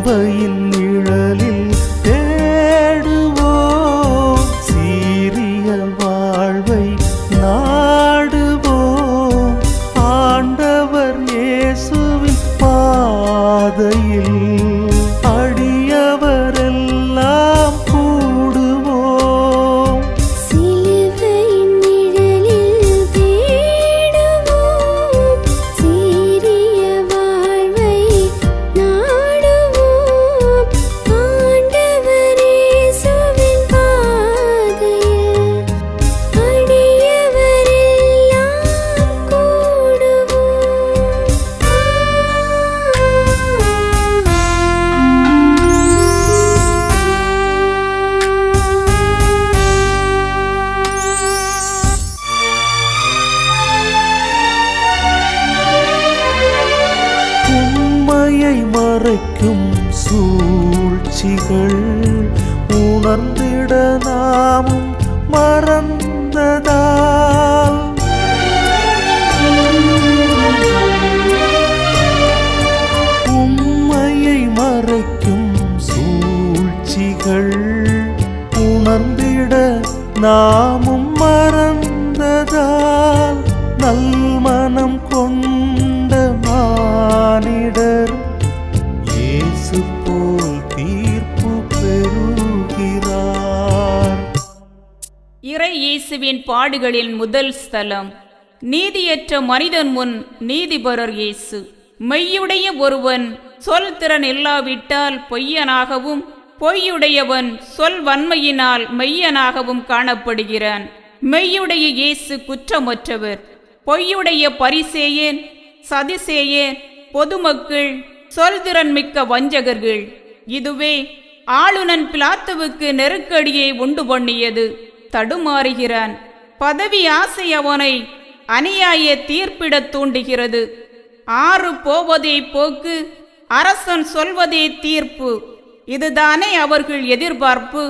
சிலுவையின் நிழலில் தேடுவோம், சீரிய வாழ்வை நாடுவோம். ஆண்டவர் இயேசுவின் பாதையில் அடியவரெல்லாம் கூடுவோம். சிலுவையின் நிழலில் தேடுவோம், சீரிய வாழ்வை நாடுவோம். ஆண்டவர் இயேசுவின் பாதையில் அடியவரெல்லாம் கூடுவோம். உண்மையை மறைக்கும் சூழ்ச்சிகள் உணர்ந்திட நாமும் மறந்ததால், உண்மையை மறைக்கும் சூழ்ச்சிகள் உணர்ந்திட நாமும் மறந்ததால், நல்மனம் கொண்ட மானிடர் இயேசு போல் தீர்ப்பு பெறுகிறார். இறை இயேசுவின் பாடுகளின் முதல் ஸ்தலம். நீதியற்ற மனிதன் முன் நீதிபரர் இயேசு. மெய்யுடைய ஒருவன் சொல் திறன் இல்லாவிட்டால் பொய்யனாகவும், பொய்யுடையவன் சொல் வன்மையினால் மெய்யனாகவும் காணப்படுகிறான். மெய்யுடைய இயேசு குற்றமற்றவர். பொய்யுடைய பரிசேயேன், சதிசேயேன், பொதுமக்கள் சொல்திறன் மிக்க வஞ்சகர்கள். இதுவே ஆளுநன் பிலாத்துவுக்கு நெருக்கடியை உண்டு பண்ணியது. தடுமாறுகிறான். பதவி ஆசை அவனை அநியாய தீர்ப்பிடத் தூண்டுகிறது. ஆறு போவதே போக்கு, அரசன் சொல்வதே தீர்ப்பு. இதுதானே அவர்கள் எதிர்பார்ப்பு.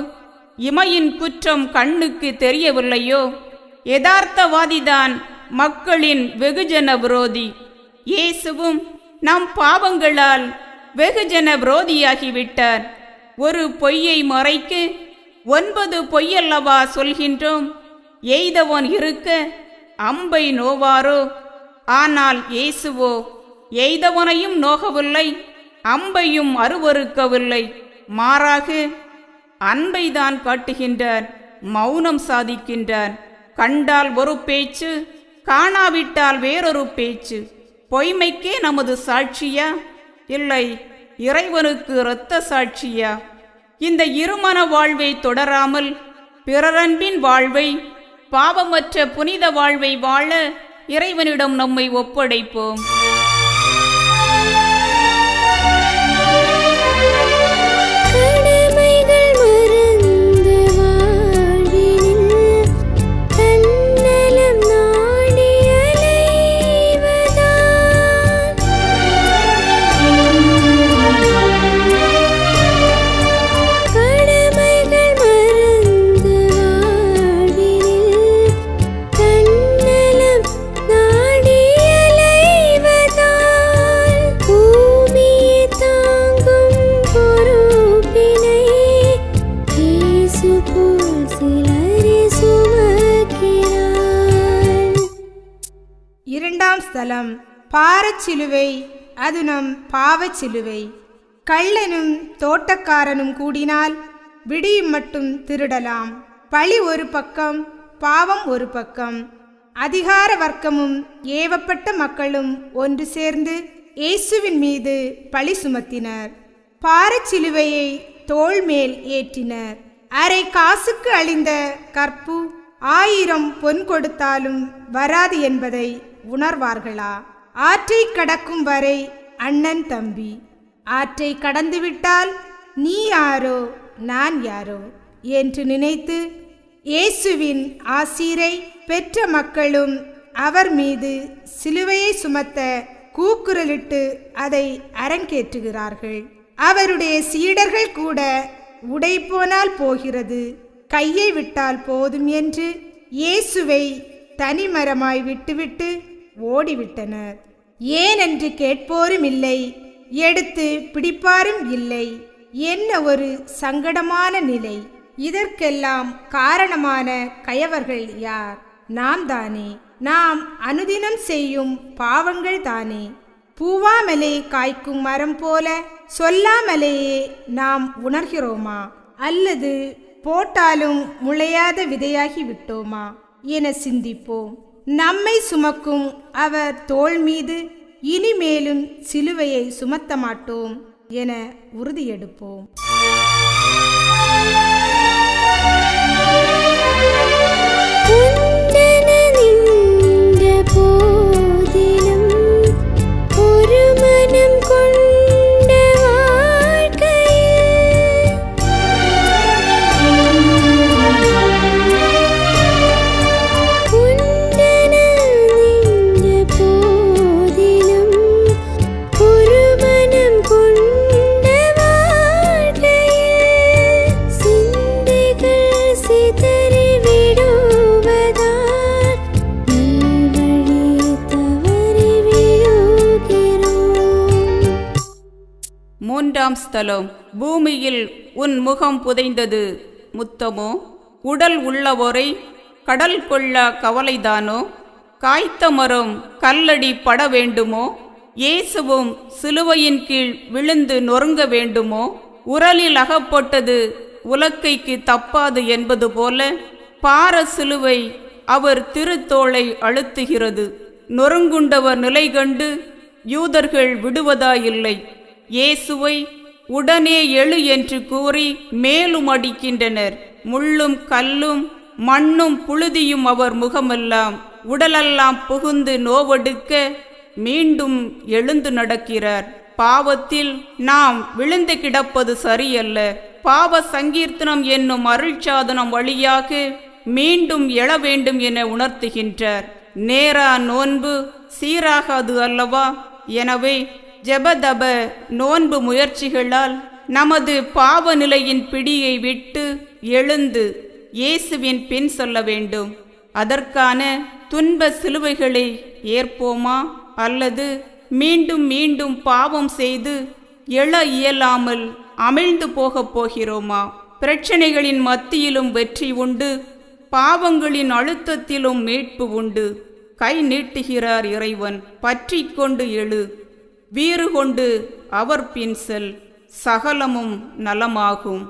இமையின் குற்றம் கண்ணுக்கு தெரியவில்லையோ? யதார்த்தவாதிதான் மக்களின் வெகுஜன விரோதி. இயேசுவும் நம் பாவங்களால் வெகுஜன விரோதியாகிவிட்டார். ஒரு பொய்யை மறைக்க 9 பொய்யல்லவா சொல்கின்றோம். எய்தவன் இருக்க அம்பை நோவாரோ? ஆனால் இயேசுவோ எய்தவனையும் நோகவில்லை, அம்பையும் அருவருக்கவில்லை. மாறாக அன்பைதான் காட்டுகின்றார், மௌனம் சாதிக்கின்றார். கண்டால் ஒரு பேச்சு, காணாவிட்டால் வேறொரு பேச்சு. பொய்மைக்கே நமது சாட்சியா? இல்லை, இறைவனுக்கு இரத்த சாட்சியா? இந்த இருமன வாழ்வை தொடராமல் பிறரன்பின் வாழ்வை, பாவமற்ற புனித வாழ்வை வாழ இறைவனிடம் நம்மை ஒப்படைப்போம். இரண்டாம் ஸ்தலம். பாரச்சிலுவை, அது நம் பாவச்சிலுவை. கள்ளனும் தோட்டக்காரனும் கூடினால் விடியும் மட்டும் திருடலாம். பழி ஒரு பக்கம், பாவம் ஒரு பக்கம். அதிகார வர்க்கமும் ஏவப்பட்ட மக்களும் ஒன்று சேர்ந்து இயேசுவின் மீது பழி சுமத்தினர். பாரச்சிலுவையை தோள் மேல் ஏற்றினர். அரை காசுக்கு அழிந்த கற்பு 1000 பொன் கொடுத்தாலும் வராது என்பதை உணர்வார்களா? ஆற்றை கடக்கும் வரை அண்ணன் தம்பி. ஆற்றை கடந்துவிட்டால் நீ யாரோ நான் யாரோ என்று நினைத்து இயேசுவின் ஆசீரை பெற்ற மக்களும் அவர் மீது சிலுவையை சுமத்த கூக்குரலிட்டு அதை அரங்கேற்றுகிறார்கள். அவருடைய சீடர்கள் கூட உடை போனால் போகிறது, கையை விட்டால் போதும் என்று இயேசுவை தனிமரமாய் விட்டுவிட்டு ஓடிவிட்டனர். ஏனென்று கேட்போரும் இல்லை, எடுத்து பிடிப்பாரும் இல்லை. என்ன ஒரு சங்கடமான நிலை! இதற்கெல்லாம் காரணமான கயவர்கள் யார்? நாம் தானே. நாம் அனுதினம் செய்யும் பாவங்கள் தானே. பூவாமலே காய்க்கும் மரம் போல சொல்லாமலேயே நாம் உணர்கிறோமா? அல்லது போட்டாலும் முளையாத விதையாகி விட்டோமா என சிந்திப்போம். நம்மை சுமக்கும் அவர் தோள் மீது இனிமேலும் சிலுவையை சுமத்த மாட்டோம் என உறுதியெடுப்போம். மூன்றாம் ஸ்தலம். பூமியில் உன் முகம் புதைந்தது முத்தமோ? உடல் உள்ளவோரை கடல் கொள்ள கவலைதானோ? காய்த்த மரம் கல்லடி பட வேண்டுமோ? இயேசுவும் சிலுவையின் கீழ் விழுந்து நொறுங்க வேண்டுமோ? உரலில் அகப்பட்டது உலக்கைக்கு தப்பாது என்பது போல பார சிலுவை அவர் திருத்தோளை அழுத்துகிறது. நொறுங்குண்டவர் நிலை கண்டு யூதர்கள் விடுவதாயில்லை. இயேசுவை உடனே எழு என்று கூறி மேலும் அடிக்கின்றனர். முள்ளும் கல்லும் மண்ணும் புழுதியும் அவர் முகமெல்லாம் உடலெல்லாம் புகுந்து நோவெடுக்க மீண்டும் எழுந்து நடக்கிறார். பாவத்தில் நாம் விழுந்து கிடப்பது சரியல்ல. பாவ சங்கீர்த்தனம் என்னும் அருள்சாதனம் வழியாக மீண்டும் எழ வேண்டும் என உணர்த்துகின்றார். நேரா நோன்பு சீராகாது அல்லவா? எனவே ஜெபதப நோன்பு முயற்சிகளால் நமது பாவ நிலையின் பிடியை விட்டு எழுந்து இயேசுவின் பின் சொல்ல வேண்டும். அதற்கான துன்ப சிலுவைகளை ஏற்போமா? அல்லது மீண்டும் மீண்டும் பாவம் செய்து எழ இயலாமல் அமிழ்ந்து போகப் போகிறோமா? பிரச்சனைகளின் மத்தியிலும் வெற்றி உண்டு, பாவங்களின் அழுத்தத்திலும் மீட்பு உண்டு. கை நீட்டுகிறார் இறைவன். பற்றி கொண்டு எழு, வீறு கொண்டு அவர் பின் செல், சகலமும் நலமாகும்.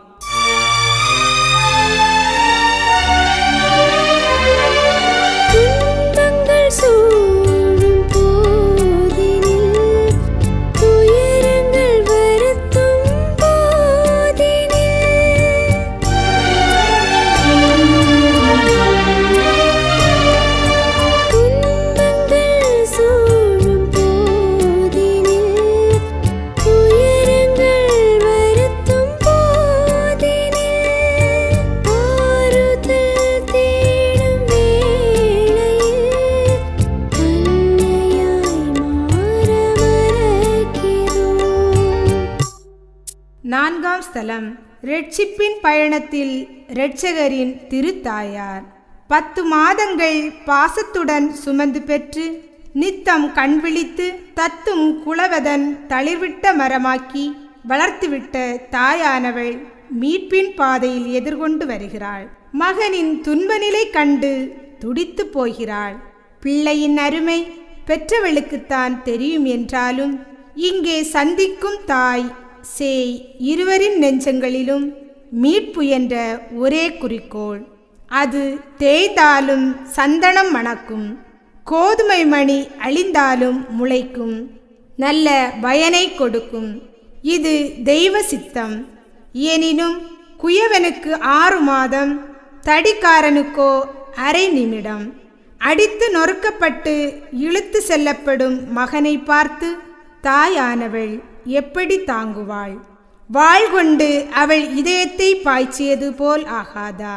நான்காம் ஸ்தலம். இரட்சிப்பின் பயணத்தில் இரட்சகரின் திருத்தாயார். 10 மாதங்கள் பாசத்துடன் சுமந்து பெற்று நித்தம் கண்விழித்து தத்தும் குலவதன் தளிர்விட்ட மரமாக்கி வளர்த்துவிட்ட தாயானவள் மீட்பின் பாதையில் எதிர்கொண்டு வருகிறாள். மகனின் துன்பநிலை கண்டு துடித்து போகிறாள். பிள்ளையின் அருமை பெற்றவளுக்குத்தான் தெரியும் என்றாலும் இங்கே சந்திக்கும் தாய் சேய் இருவரின் நெஞ்சங்களிலும் மீட்பு என்ற ஒரே குறிக்கோள். அது தேய்ந்தாலும் சந்தனம் மணக்கும், கோதுமை மணி அழிந்தாலும் முளைக்கும், நல்ல பயனை கொடுக்கும். இது தெய்வ சித்தம். எனினும் குயவனுக்கு 6 மாதம், தடிக்காரனுக்கோ அரை நிமிடம். அடித்து நொறுக்கப்பட்டு இழுத்து செல்லப்படும் மகனை பார்த்து தாயானவள் எப்படி தாங்குவாள்? வாழ் கொண்டு அவள் இதயத்தை பாய்ச்சியது போல் ஆகாதா?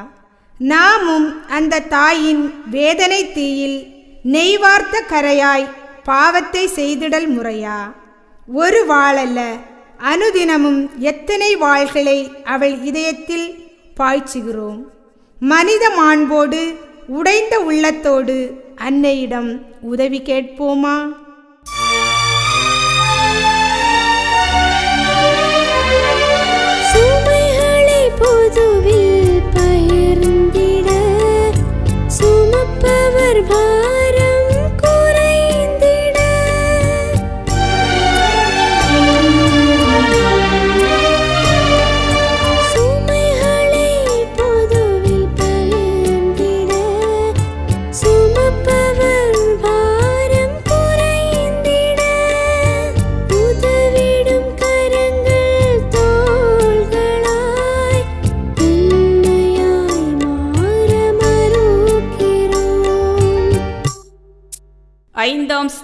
நாமும் அந்த தாயின் வேதனை தீயில் நெய்வார்த்த கரையாய் பாவத்தை செய்திடல் முறையா? ஒரு வாளல்ல, அனுதினமும் எத்தனை வாள்களை அவள் இதயத்தில் பாய்ச்சுகிறோம். மனித மாண்போடு உடைந்த உள்ளத்தோடு அன்னையிடம் உதவி கேட்போமா?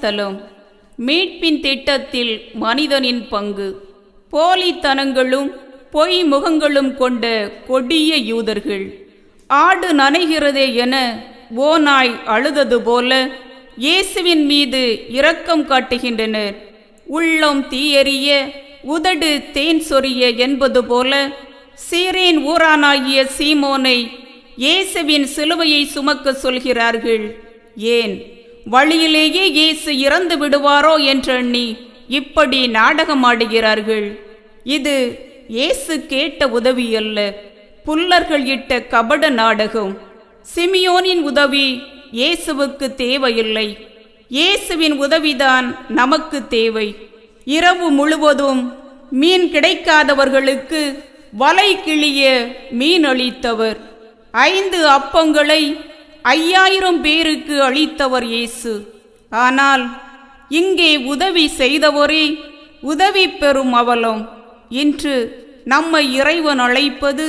ஸ்தலம். மீட்பின் திட்டத்தில் மனிதனின் பங்கு. போலித்தனங்களும் பொய் முகங்களும் கொண்ட கொடிய யூதர்கள் ஆடு நனைகிறதே என ஓநாய் அழுதது போல இயேசுவின் மீது இரக்கம் காட்டுகின்றனர். உள்ளம் தீயெறிய உதடு தேன் சொரிய என்பது போல சீரேன் ஊரானாகிய சீமோனை இயேசுவின் சிலுவையை சுமக்க சொல்கிறார்கள். ஏன் வழியிலேயே இயேசு இறந்து விடுவாரோ என்றெண்ணி இப்படி நாடகமாடுகிறார்கள். இது இயேசு கேட்ட உதவி அல்ல, புல்லர்கள் இட்ட கபட நாடகம். சிமியோனின் உதவி இயேசுவுக்கு தேவையில்லை, இயேசுவின் உதவிதான் நமக்கு தேவை. இரவு முழுவதும் மீன் கிடைக்காதவர்களுக்கு வலை கிழிய மீன் அளித்தவர், 5 அப்பங்களை 5000 பேருக்கு அளித்தவர் இயேசு. ஆனால் இங்கே உதவி செய்தவரே உதவி பெறும் அவலம். இன்று நம்மை இறைவன் அழைப்பது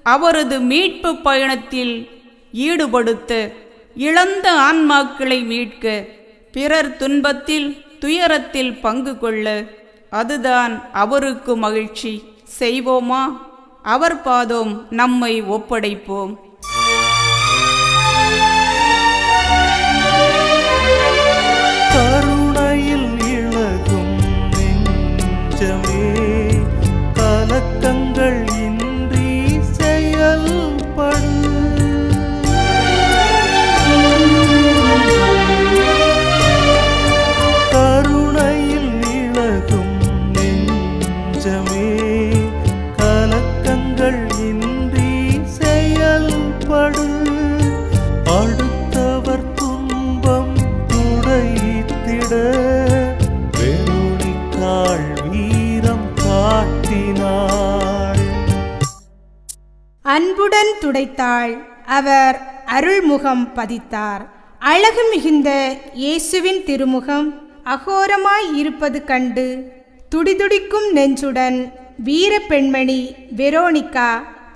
அவரது மீட்பு பயணத்தில் ஈடுபடுத்த, இழந்த ஆன்மாக்களை மீட்க, பிறர் துன்பத்தில் துயரத்தில் பங்கு கொள்ள. அதுதான் அவருக்கு மகிழ்ச்சி. செய்வோமா? அவர் பாதம் நம்மை ஒப்படைப்போம். கருணையில் இழகும் நெஞ்சமே, கலக்கங்கள் இன்றி செயல்படு. கருணையில் இழகும் நெஞ்சமே, கலக்கங்கள் இன்றி செயல்படு. அடுத்தவர் துன்பம் துடைத்திட வெரோனிக்காள் வீரம் காட்டினாள். அன்புடன் துடைத்தாள், அவர் அருள்முகம் பதித்தார். அழகு மிகுந்த இயேசுவின் திருமுகம் அகோரமாய் இருப்பது கண்டு துடிதுடிக்கும் நெஞ்சுடன் வீர பெண்மணி வெரோனிகா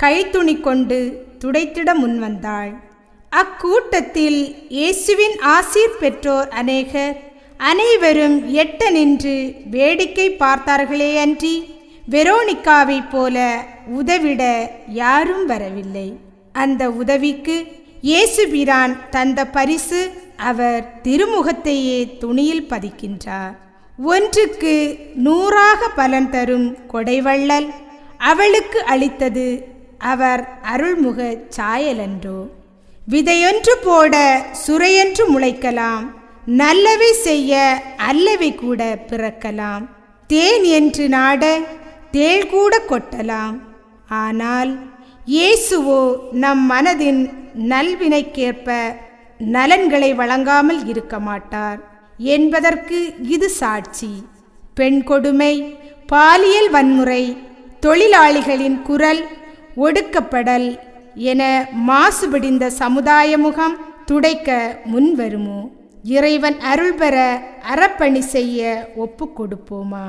கைத்துணி கொண்டு துடைத்திட முன்வந்தாள். அக்கூட்டத்தில் இயேசுவின் ஆசீர் பெற்றோர் அநேகர். அனைவரும் எட்ட நின்று வேடிக்கை பார்த்தார்களே அன்றி வெரோனிகாவைப் போல உதவிட யாரும் வரவில்லை. அந்த உதவிக்கு இயேசுபிரான் தந்த பரிசு அவர் திருமுகத்தையே துணியில் பதிக்கின்றார். ஒன்றுக்கு 100 பலன் தரும் கொடைவள்ளல் அவளுக்கு அளித்தது அவர் அருள்முக சாயலன்றோ. விதையொன்று போட சுரையொன்று முளைக்கலாம், நல்லவை செய்ய அல்லவை கூட பிறக்கலாம். தேன் என்று நாட தேள் கூட கொட்டலாம். ஆனால் இயேசுவோ நம் மனதின் நல்வினைக்கேற்ப நலன்களை வழங்காமல் இருக்க மாட்டார் என்பதற்கு இது சாட்சி. பெண் கொடுமை, பாலியல் வன்முறை, தொழிலாளிகளின் குரல் ஒடுக்கப்படல் என மாசுபடிந்த சமுதாய முகம் துடைக்க முன்வருமோ? இறைவன் அருள் பெற அறப்பணி செய்ய ஒப்பு கொடுப்போமா?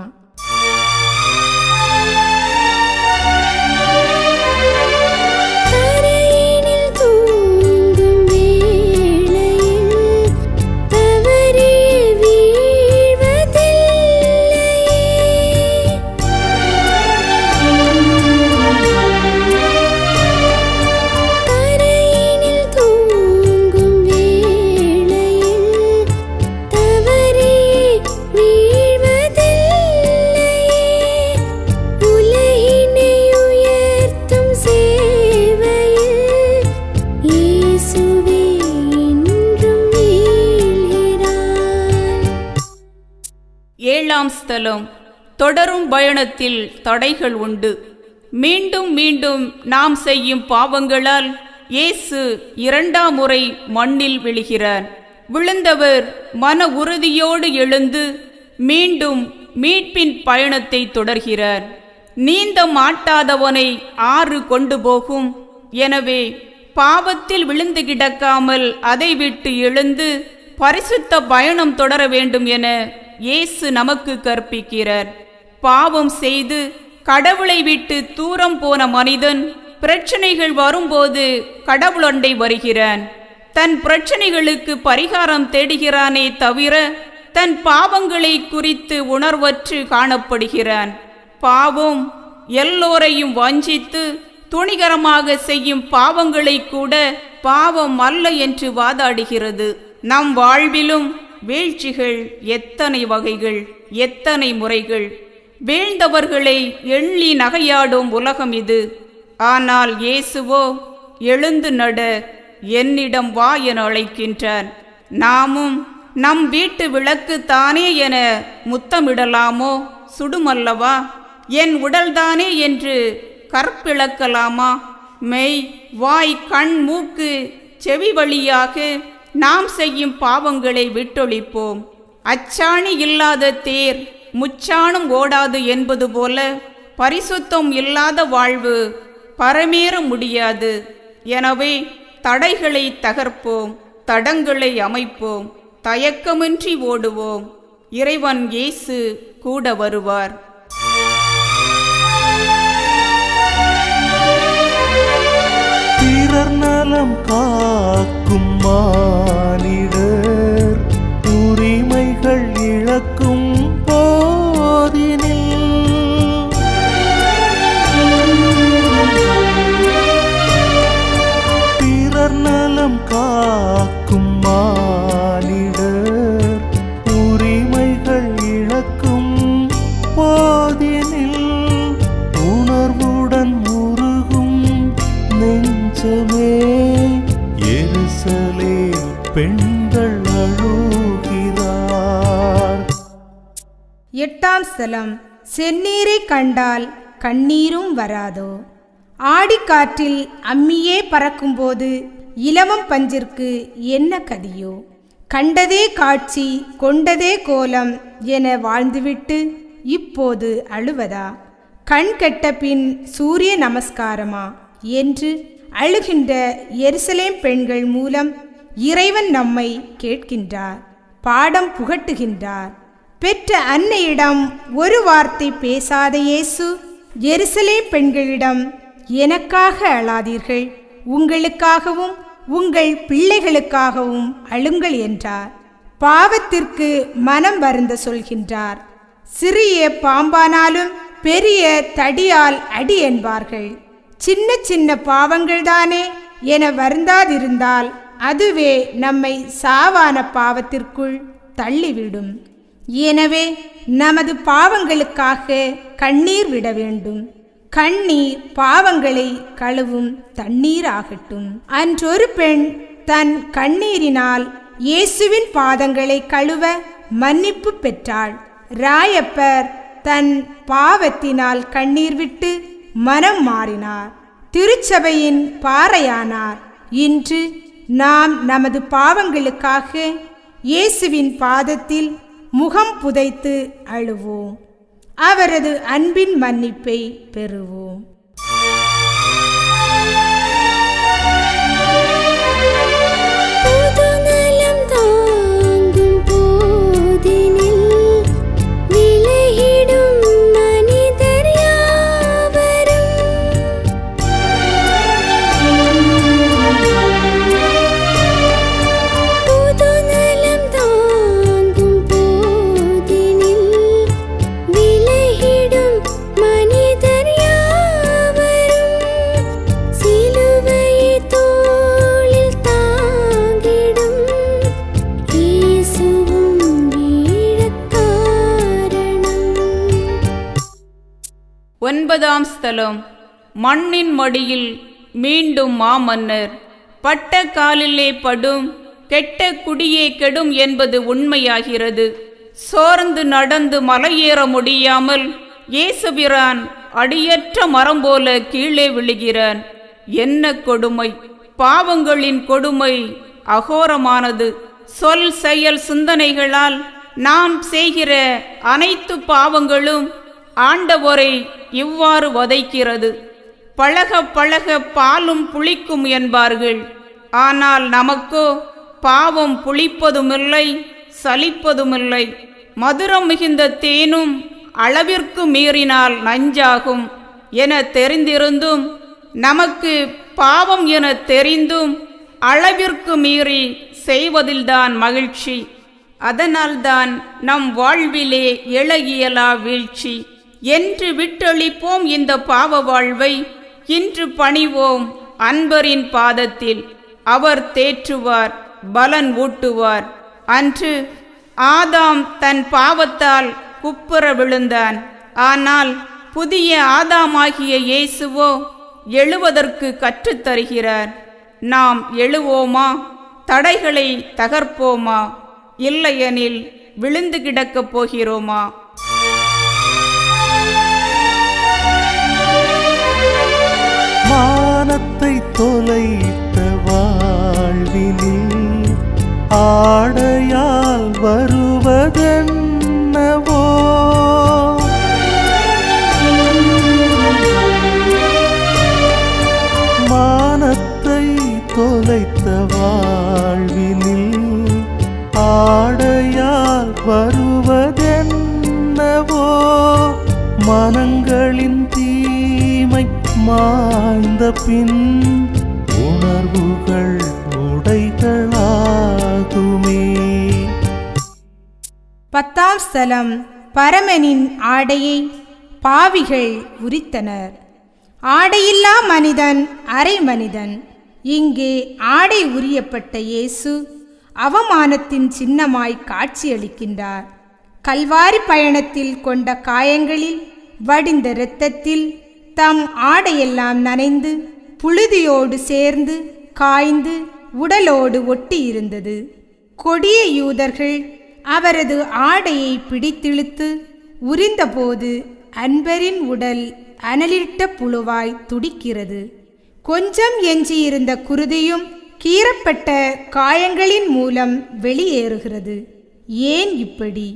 ஸ்தலம். தொடரும் பயணத்தில் தடைகள் உண்டு. மீண்டும் மீண்டும் நாம் செய்யும் பாவங்களால் இயேசு 2ஆம் முறை மண்ணில் விழுகிறார். விழுந்தவர் மன உறுதியோடு எழுந்து மீண்டும் மீட்பின் பயணத்தை தொடர்கிறார். நீந்த மாட்டாதவனை ஆறு கொண்டு போகும். எனவே பாவத்தில் விழுந்து கிடக்காமல் அதை விட்டு எழுந்து பரிசுத்த பயணம் தொடர வேண்டும் என இயேசு நமக்கு கற்பிக்கிறார். பாவம் செய்து கடவுளை விட்டு தூரம் போன மனிதன் பிரச்சனைகள் வரும்போது கடவுளண்டை வருகிறான். தன் பிரச்சனைகளுக்கு பரிகாரம் தேடுகிறானே தவிர தன் பாவங்களை குறித்து உணர்வற்று காணப்படுகிறான். பாவம் எல்லோரையும் வஞ்சித்து துணிகரமாக செய்யும் பாவங்களை கூட பாவம் அல்ல என்று வாதாடுகிறது. நம் வாழ்விலும் வீழ்ச்சிகள் எத்தனை வகைகள், எத்தனை முறைகள்! வீழ்ந்தவர்களை எள்ளி நகையாடும் உலகம் இது. ஆனால் இயேசுவோ எழுந்து நட, என்னிடம் வா என அழைக்கின்றார். நாமும் நம் வீட்டு விளக்கு தானே என முத்தமிடலாமோ? சுடுமல்லவா? என் உடல்தானே என்று கற்பிளக்கலாமா? மெய், வாய், கண், மூக்கு, செவி வழியாக நாம் செய்யும் பாவங்களை விட்டொழிப்போம். அச்சாணி இல்லாத தேர் முச்சாணும் ஓடாது என்பது போல பரிசுத்தம் இல்லாத வாழ்வு பரமேற முடியாது. எனவே தடைகளை தகர்ப்போம், தடங்களை அமைப்போம், தயக்கமின்றி ஓடுவோம். இறைவன் இயேசு கூட வருவார். பிறர் நலம் காக்கும் மானிடர் உரிமைகள் இழக்கும் போதினில் பிறர் நலம் காக்கும் மானிடர் உரிமைகள் இழக்கும் போதினில் உணர்வுடன் உருகும் நெஞ்சமே எருசலேம் பெண்கள் அழுகிறார். 8ஆம் ஸ்தலம். செந்நீரை கண்டால் கண்ணீரும் வராதோ? ஆடிக்காற்றில் அம்மியே பறக்கும்போது இலவம் பஞ்சிற்கு என்ன கதியோ? கண்டதே காட்சி கொண்டதே கோலம் என வாழ்ந்துவிட்டு இப்போது அழுவதா? கண் கெட்ட பின் சூரிய நமஸ்காரமா என்று அழுகின்ற எருசலேம் பெண்கள் மூலம் இறைவன் நம்மை கேட்கின்றார், பாடம் புகட்டுகின்றார். பெற்ற அன்னையிடம் ஒரு வார்த்தை பேசாத இயேசு எருசலேம் பெண்களிடம், எனக்காக அழாதீர்கள், உங்களுக்காகவும் உங்கள் பிள்ளைகளுக்காகவும் அழுங்கள் என்றார். பாவத்திற்கு மனம் வருந்த சொல்கின்றார். சிறிய பாம்பானாலும் பெரிய தடியால் அடி என்பார்கள். சின்ன சின்ன பாவங்கள்தானே என வருந்தாதிருந்தால் அதுவே நம்மை சாவான பாவத்திற்குள் தள்ளிவிடும். எனவே நமது பாவங்களுக்காக கண்ணீர் விட வேண்டும். கண்ணீர் பாவங்களை கழுவும் தண்ணீர் ஆகட்டும். அன்றொரு பெண் தன் கண்ணீரினால் இயேசுவின் பாதங்களை கழுவ மன்னிப்பு பெற்றாள். ராயப்பர் தன் பாவத்தினால் கண்ணீர் விட்டு மனம் மாறினார், திருச்சபையின் பாறையானார். இன்று நாம் நமது பாவங்களுக்காக இயேசுவின் பாதத்தில் முகம் புதைத்து அழுவோம். அவரது அன்பின் மன்னிப்பை பெறுவோம். ஒன்பதாம் ஸ்தலம். மண்ணின் மடியில் மீண்டும் மாமன்னர். பட்ட காலிலே படும் கெட்ட குடியே கெடும் என்பது உண்மையாகிறது. சோர்ந்து நடந்து மலையேற முடியாமல் இயேசுபிரான் அடியற்ற மரம் போல கீழே விழுகிறான். என்ன கொடுமை! பாவங்களின் கொடுமை அகோரமானது. சொல், செயல், சிந்தனைகளால் நாம் செய்கிற அனைத்து பாவங்களும் ஆண்டவரை இவ்வாறு வதைக்கிறது. பழக பழக பாலும் புளிக்கும் என்பார்கள். ஆனால் நமக்கோ பாவம் புளிப்பதுமில்லை, சலிப்பதுமில்லை. மதுரம் மிகுந்த தேனும் அளவிற்கு மீறினால் நஞ்சாகும் என தெரிந்திருந்தும், நமக்கு பாவம் என தெரிந்தும் அளவிற்கு மீறி செய்வதில்தான் மகிழ்ச்சி. அதனால்தான் நம் வாழ்விலே எழ இயலா வீழ்ச்சி. என்று விட்டொழிப்போம் இந்த பாவ வாழ்வை, இன்று பணிவோம் அன்பரின் பாதத்தில். அவர் தேற்றுவார், பலன் ஊட்டுவார். அன்று ஆதாம் தன் பாவத்தால் குப்புற விழுந்தான். ஆனால் புதிய ஆதாமாகிய இயேசுவோ எழுவதற்கு கற்றுத்தருகிறார். நாம் எழுவோமா? தடைகளை தகர்ப்போமா? இல்லையெனில் விழுந்து கிடக்கப் போகிறோமா? மானத்தை தொலைத்த வாழ்வினில் ஆடையால் வருவதென்னவோ, மானத்தை தொலைத்த வாழ்வினில் ஆடையால் வருவதென்னவோ, மனங்களின் தீமை மாய்ந்த பின் உணர்வுகள் உடைகளாகுமே. 10ஆம் ஸ்தலம். பரமனின் ஆடையை பாவிகள் உரித்தனர். ஆடையில்லா மனிதன் அரை மனிதன். இங்கே ஆடை உரியப்பட்ட இயேசு அவமானத்தின் சின்னமாய் காட்சியளிக்கின்றார். கல்வாரி பயணத்தில் கொண்ட காயங்களில் வடிந்த இரத்தத்தில் தம் ஆடையெல்லாம் நனைந்து புழுதியோடு சேர்ந்து காய்ந்து உடலோடு ஒட்டியிருந்தது. கொடிய யூதர்கள் அவரது ஆடையை பிடித்திழுத்து உரிந்தபோது அன்பரின் உடல் அனலிட்ட புழுவாய் துடிக்கிறது. கொஞ்சம் எஞ்சியிருந்த குருதியும் கீறப்பட்ட காயங்களின் மூலம் வெளியேறுகிறது. ஏன் இப்படி?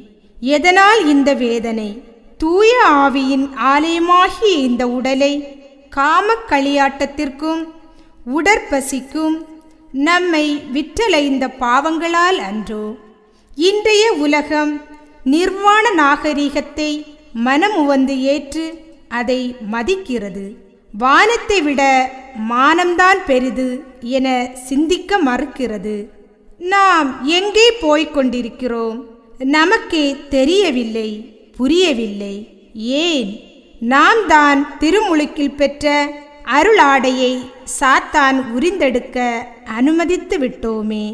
எதனால் இந்த வேதனை? தூய ஆவியின் ஆலயமாகிய இந்த உடலை காமக் களியாட்டத்திற்கும் உடற்பசிக்கும் நம்மை விற்றலைந்த பாவங்களால் அன்றோ? இன்றைய உலகம் நிர்வாண நாகரிகத்தை மனமுவந்து ஏற்று அதை மதிக்கிறது. வானத்தை விட மானம்தான் பெரிது என சிந்திக்க மறுக்கிறது. நாம் எங்கே போய்க் கொண்டிருக்கிறோம்? நமக்கே தெரியவில்லை, புரியவில்லை. ஏன்? நாம் தான் திருமுழுக்கில் பெற்ற அருளாடையை சாத்தான் உரிந்தெடுக்க அனுமதித்து விட்டோமே.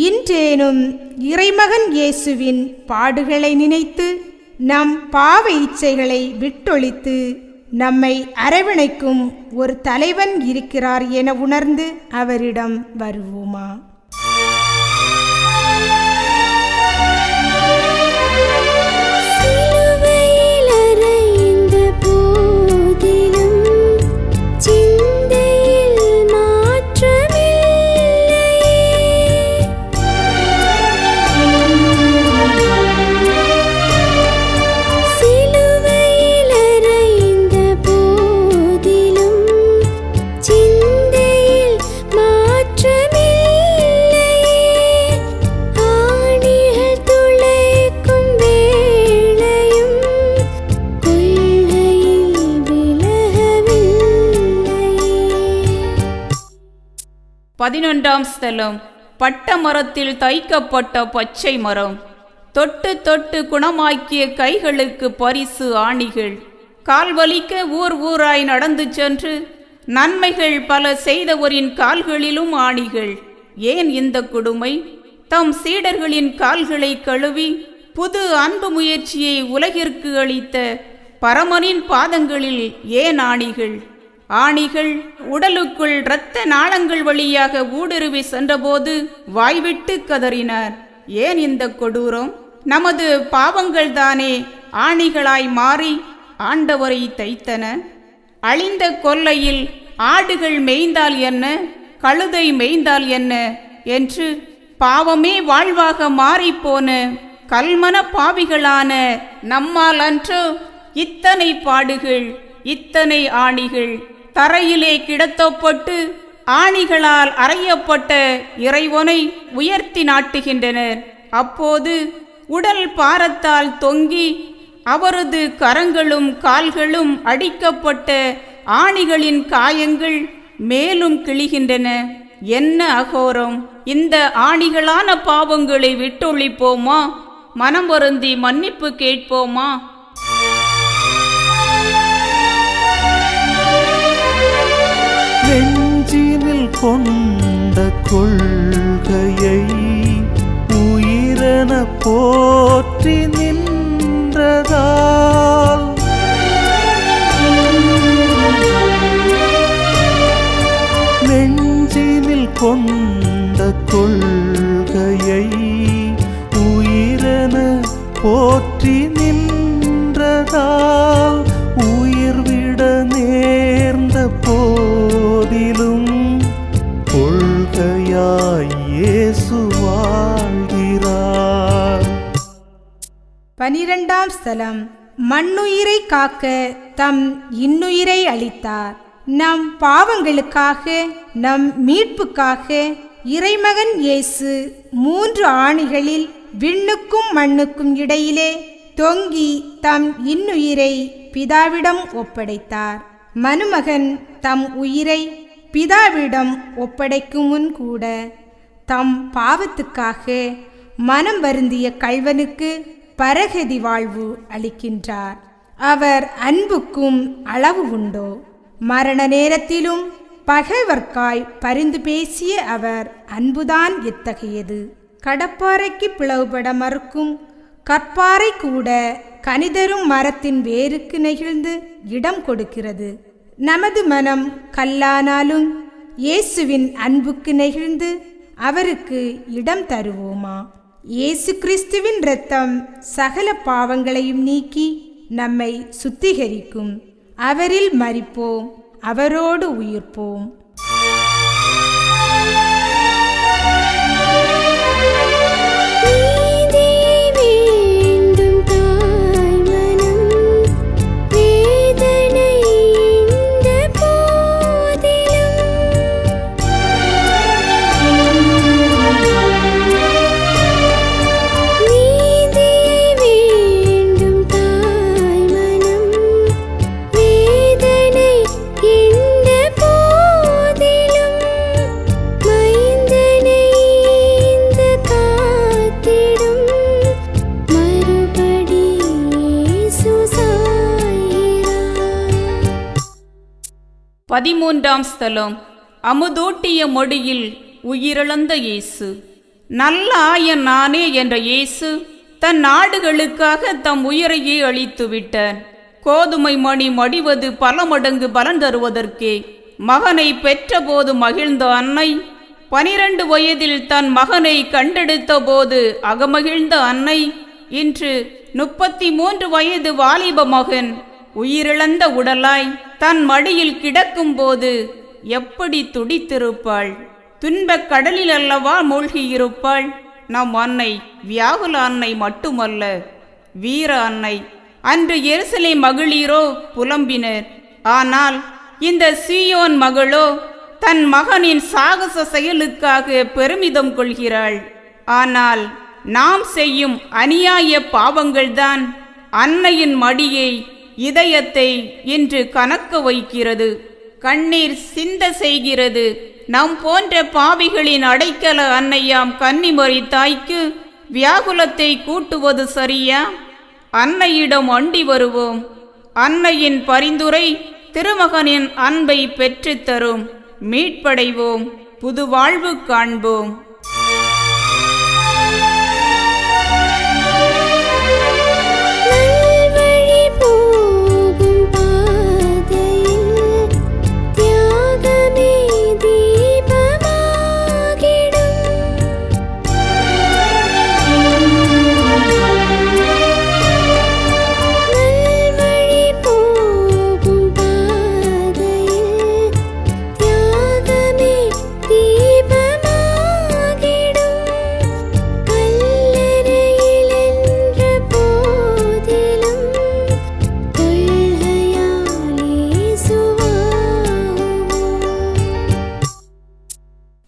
இன்றேனும் இறைமகன் இயேசுவின் பாடுகளை நினைத்து நம் பாவ இச்சைகளை விட்டொழித்து நம்மை அரவணைக்கும் ஒரு தலைவன் இருக்கிறார் என உணர்ந்து அவரிடம் வருவோமா? பதினொன்றாம் ஸ்தலம். பட்ட மரத்தில் தைக்கப்பட்ட பச்சை மரம். தொட்டு தொட்டு குணமாக்கிய கைகளுக்கு பரிசு ஆணிகள். கால்வலிக்க ஊர் ஊராய் நடந்து சென்று நன்மைகள் பல செய்தவரின் கால்களிலும் ஆணிகள். ஏன் இந்த கொடுமை? தம் சீடர்களின் கால்களை கழுவி புது அன்பு முயற்சியை உலகிற்கு அளித்த பரமனின் பாதங்களில் ஏன் ஆணிகள்? ஆணிகள் உடலுக்குள் இரத்த நாளங்கள் வழியாக ஊடுருவி சென்றபோது வாய்விட்டு கதறினார். ஏன் இந்த கொடூரம்? நமது பாவங்கள் தானே ஆணிகளாய் மாறி ஆண்டவரை தைத்தன. அழிந்த கொல்லையில் ஆடுகள் மேய்ந்தால் என்ன, கழுதை மேய்ந்தால் என்ன என்று பாவமே வாழ்வாக மாறிப்போன கல்மன பாவிகளான நம்மால் அன்று இத்தனை பாடுகள், இத்தனை ஆணிகள். தரையிலே கிடத்தப்பட்டு ஆணிகளால் அறையப்பட்ட இறைவனை உயர்த்தி நாட்டுகின்றனர். அப்போது உடல் பாரத்தால் தொங்கி அவரது கரங்களும் கால்களும் அடிக்கப்பட்ட ஆணிகளின் காயங்கள் மேலும் கிழிகின்றன. என்ன அகோரம்! இந்த ஆணிகளான பாவங்களை விட்டொழிப்போமா? மனம் வருந்தி மன்னிப்பு கேட்போமா? நெஞ்சினில் கொண்ட கொள்கையை உயிரென போற்றி நின்றதால் நெஞ்சினில் கொண்ட கொள்கையை உயிரென போற்றி நின்றதால் உயிர் விட நேர்ந்த போதிலும் கொள்கையாய் இயேசு வாழ்கிறார். 12ஆம் ஸ்தலம். மண்ணுயிரை காக்க தம் இன்னுயிரை அளித்தார். நம் பாவங்களுக்காக, நம் மீட்புக்காக இறைமகன் இயேசு 3 ஆணிகளில் விண்ணுக்கும் மண்ணுக்கும் இடையிலே தொங்கி தம் இன்னுயிரை பிதாவிடம் ஒப்படைத்தார். மனுமகன் தம் உயிரை பிதாவிடம் ஒப்படைக்கும் முன் கூட தம் பாவத்துக்காக மனம் வருந்திய கள்வனுக்கு பரகதி வாழ்வு அளிக்கின்றார். அவர் அன்புக்கும் அளவு உண்டோ? மரண நேரத்திலும் பகைவர்க்காய் பரிந்து பேசிய அவர் அன்புதான் எத்தகையது! கடப்பாறைக்கு பிளவுபட மறுக்கும் கற்பாறை கூட கனிதரும் மரத்தின் வேருக்கு நெகிழ்ந்து இடம் கொடுக்கிறது. நமது மனம் கல்லானாலும் இயேசுவின் அன்புக்கு நெகிழ்ந்து அவருக்கு இடம் தருவோமா? இயேசு கிறிஸ்துவின் இரத்தம் சகல பாவங்களையும் நீக்கி நம்மை சுத்திகரிக்கும். அவரில் மரிப்போம், அவரோடு உயிர்ப்போம். பதிமூன்றாம் ஸ்தலம். அமுதூட்டிய மொழியில் உயிரிழந்த இயேசு. நல்ல ஆயன் நானே என்ற இயேசு தன் நாடுகளுக்காக தம் உயிரையே அளித்து விட்டார். கோதுமை மணி மடிவது பல மடங்கு பலன் தருவதற்கே. மகனை பெற்றபோது மகிழ்ந்த அன்னை, 12 வயதில் தன் மகனை கண்டெடுத்த போது அகமகிழ்ந்த அன்னை, இன்று 33 வயது வாலிப மகன் உயிரிழந்த உடலாய் தன் மடியில் கிடக்கும்போது எப்படி துடித்திருப்பாள்! துன்பக் கடலில் அல்லவா மூழ்கியிருப்பாள். நம் அன்னை வியாகுல அன்னை மட்டுமல்ல, வீர அன்னை. அன்று எருசலேம் மகளிரோ புலம்பினர். ஆனால் இந்த சீயோன் மகளோ தன் மகனின் சாகச செயலுக்காக பெருமிதம் கொள்கிறாள். ஆனால் நாம் செய்யும் அநியாய பாவங்கள்தான் அன்னையின் மடியை, இதயத்தை இன்று கனக்க வைக்கிறது, கண்ணீர் சிந்த செய்கிறது. நம் போன்ற பாவிகளின் அடைக்கல அன்னையாம் கன்னிமரி தாய்க்கு வியாகுலத்தை கூட்டுவது சரியா? அன்னையிடம் அண்டி வருவோம். அன்னையின் பரிந்துரை திருமகனின் அன்பை பெற்றுத்தரும். மீட்படைவோம், புது வாழ்வு காண்போம்.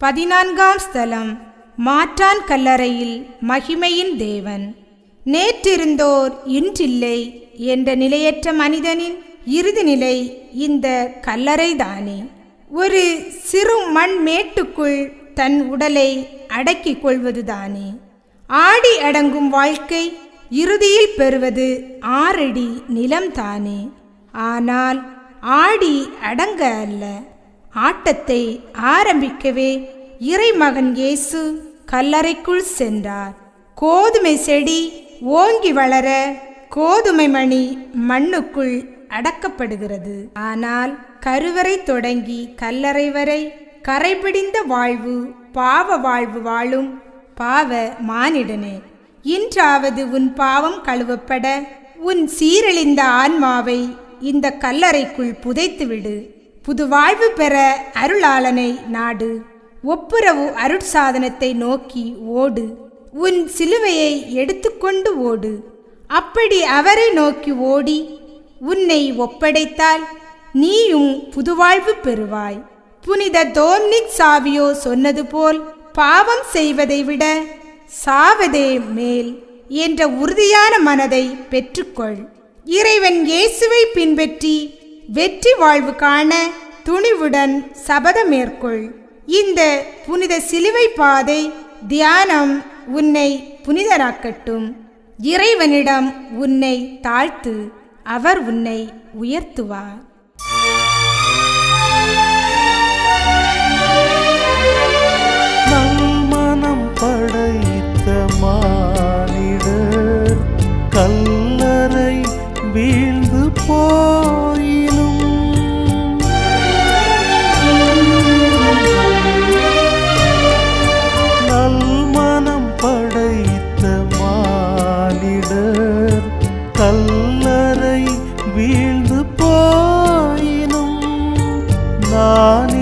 பதினான்காம் ஸ்தலம். மாற்றான் கல்லறையில் மகிமையின் தேவன். நேற்றிருந்தோர் இன்றில்லை என்ற நிலையற்ற மனிதனின் இறுதி நிலை இந்த கல்லறைதானே. ஒரு சிறு மண் மேட்டுக்குள் தன் உடலை அடக்கிக் கொள்வதுதானே. ஆடி அடங்கும் வாழ்க்கை இறுதியில் பெறுவது 6 அடி நிலம்தானே. ஆனால் ஆடி அடங்க அல்ல, ஆட்டத்தை ஆரம்பிக்கவே இறைமகன் இயேசு கல்லறைக்குள் சென்றார். கோதுமை செடி ஓங்கி வளர கோதுமை மணி மண்ணுக்குள் அடக்கப்படுகிறது. ஆனால் கருவறை தொடங்கி கல்லறை வரை கரைபிடிந்த வாழ்வு பாவ வாழ்வு வாழும் பாவ மானிடனே, இன்றாவது உன் பாவம் கழுவப்பட உன் சீரழிந்த ஆன்மாவை இந்த கல்லறைக்குள் புதைத்துவிடு. புது வாழ்வு பெற அருளாளனை நாடு. ஒப்புரவு அருட்சாதனத்தை நோக்கி ஓடு. உன் சிலுவையை எடுத்துக்கொண்டு ஓடு. அப்படி அவரை நோக்கி ஓடி உன்னை ஒப்படைத்தால் நீயும் புதுவாழ்வு பெறுவாய். புனித டோம்னிக் சாவியோ சொன்னது போல், பாவம் செய்வதை விட சாவதே மேல் என்ற உறுதியான மனதை பெற்றுக்கொள். இறைவன் இயேசுவை பின்பற்றி வெற்றி வாழ்வு காண துணிவுடன் சபதம் மேற்கொள். இந்த புனித சிலுவை பாதை தியானம் உன்னை புனிதராக்கட்டும். இறைவனிடம் உன்னை தாழ்த்து, அவர் உன்னை உயர்த்துவார். நல்மனம் படைத்த மானிடர் கல்லறை வீழ்ந்து போயினும் நல்மனம் படைத்த மானிடர் கல்லறை வீழ்ந்து போயினும் நான்